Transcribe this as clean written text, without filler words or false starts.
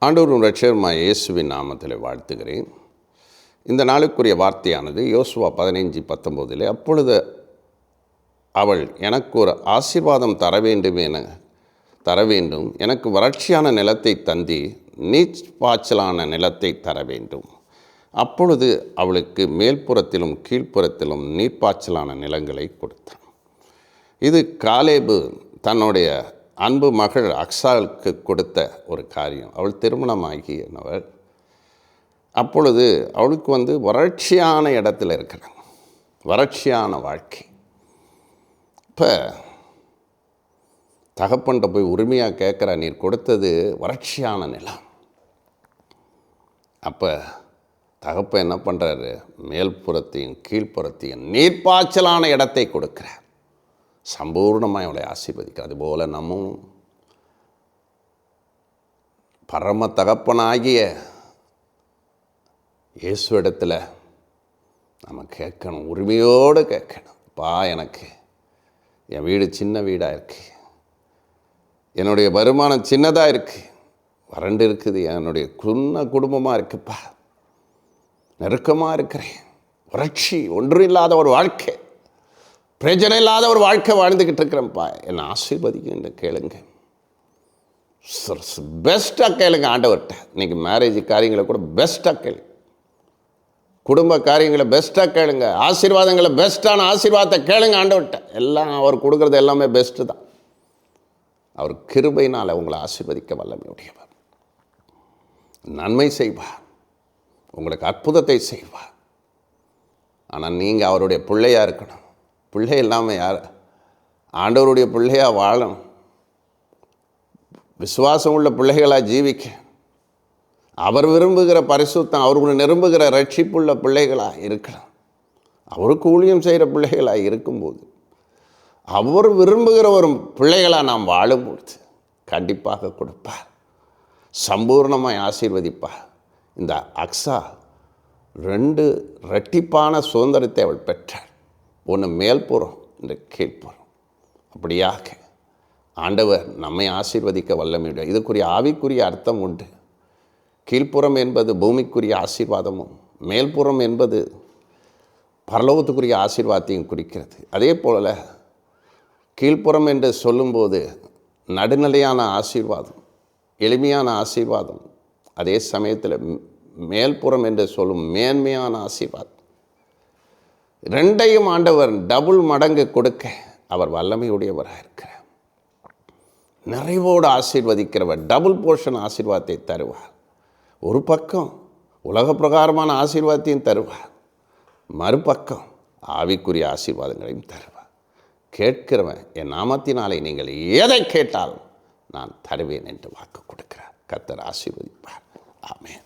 ஆண்டவரும் இரட்சகருமாகிய இயேசுவின் நாமத்தில் வாழ்த்துகிறேன். இந்த நாளுக்குரிய வார்த்தையானது யோசுவா 15:19. அப்பொழுது அவள் எனக்கு ஒரு ஆசீர்வாதம் தர வேண்டும், எனக்கு வறட்சியான நிலத்தை தந்தி நீர்ப்பாய்ச்சலான நிலத்தை தர வேண்டும். அப்பொழுது அவளுக்கு மேல்புறத்திலும் கீழ்ப்புறத்திலும் நீர்ப்பாய்ச்சலான நிலங்களை கொடுத்தான். இது காலேபு தன்னுடைய அன்பு மகள் அக்சாளுக்கு கொடுத்த ஒரு காரியம். அவள் திருமணமாகியவள். அப்பொழுது அவளுக்கு வறட்சியான இடத்துல இருக்கிறாங்க, வறட்சியான வாழ்க்கை. இப்போ தகப்பன்கிட்ட போய் உரிமையாக கேட்குறா, நீர் கொடுத்தது வறட்சியான நிலம். அப்போ தகப்பன் என்ன பண்ணுறாரு, மேல்புறத்தையும் கீழ்ப்புறத்தையும் நீர்ப்பாய்ச்சலான இடத்தை கொடுக்குறார். சம்பூர்ணமாக அவளை ஆசீர்வதிக்கிறார். அதுபோல் நம்மும் பரம தகப்பனாகிய இயேசு இடத்துல நம்ம கேட்கணும், உரிமையோடு கேட்கணும். எனக்கு என் வீடு சின்ன வீடாக இருக்குது, என்னுடைய வருமானம் சின்னதாக இருக்குது, வறண்டு இருக்குது, என்னுடைய குடும்பமாக இருக்குப்பா, நெருக்கமாக இருக்கிறேன், வறட்சி ஒன்றும் இல்லாத ஒரு வாழ்க்கை, பிரயோஜனம் இல்லாத ஒரு வாழ்க்கை வாழ்ந்துக்கிட்டு இருக்கிறேன்ப்பா, என்னை ஆசீர்வதிக்க கேளுங்க. பெஸ்ட்டாக கேளுங்க ஆண்டவர்கிட்ட. இன்றைக்கி மேரேஜ் காரியங்களை கூட பெஸ்ட்டாக கேளுங்க, குடும்ப காரியங்களை பெஸ்ட்டாக கேளுங்க, ஆசீர்வாதங்களை பெஸ்ட்டான ஆசீர்வாதத்தை கேளுங்க ஆண்டவர்கிட்ட. எல்லாம் அவர் கொடுக்குறது எல்லாமே பெஸ்ட்டு தான். அவர் கிருபையினால் உங்களை ஆசீர்வதிக்க வல்லமையுடையவர், நன்மை செய்வார், உங்களுக்கு அற்புதத்தை செய்வார். ஆனால் நீங்கள் அவருடைய பிள்ளையாக இருக்கணும். பிள்ளை இல்லாமல் யார் ஆண்டவருடைய பிள்ளையாக வாழணும், விசுவாசம் உள்ள பிள்ளைகளாக ஜீவிக்க, அவர் விரும்புகிற பரிசுத்தம், அவருக்கு நிரம்புகிற ரட்சிப்புள்ள பிள்ளைகளாக இருக்கலாம். அவருக்கு ஊழியம் செய்கிற பிள்ளைகளாக இருக்கும்போது, அவர் விரும்புகிற ஒரு பிள்ளைகளாக நாம் வாழும்பொழுது கண்டிப்பாக கொடுப்பார், சம்பூர்ணமாக ஆசீர்வதிப்பார். இந்த அக்ஸா 2 இரட்டிப்பான சுதந்திரத்தை அவள் பெற்றாள். ஒன்று மேல்புறம், இந்த கீழ்ப்புறம். அப்படியாக ஆண்டவர் நம்மை ஆசீர்வதிக்க வல்லமையுடைய. இதுக்குரிய ஆவிக்குரிய அர்த்தம் உண்டு. கீழ்ப்புறம் என்பது பூமிக்குரிய ஆசீர்வாதமும், மேல்புறம் என்பது பரலோகத்துக்குரிய ஆசீர்வாதத்தையும் குறிக்கிறது. அதே போல் கீழ்ப்புறம் என்று சொல்லும்போது நடுநிலையான ஆசீர்வாதம், எளிமையான ஆசீர்வாதம், அதே சமயத்தில் மேல்புறம் என்று சொல்லும் மேன்மையான ஆசீர்வாதம். 2ஐயும் ஆண்டவர் டபுள் மடங்கு கொடுக்க அவர் வல்லமையுடையவராக இருக்கிறார். நிறைவோடு ஆசீர்வதிக்கிறவர், டபுள் போர்ஷன் ஆசீர்வாதத்தை தருவார். ஒரு பக்கம் உலக பிரகாரமான ஆசீர்வாதத்தையும் தருவார், மறுபக்கம் ஆவிக்குரிய ஆசீர்வாதங்களையும் தருவார். கேட்கிறவன் என் நாமத்தினாலே நீங்கள் எதை கேட்டாலும் நான் தருவேன் என்று வாக்கு கொடுக்கிறார். கர்த்தர் ஆசீர்வதிப்பார். ஆமென்.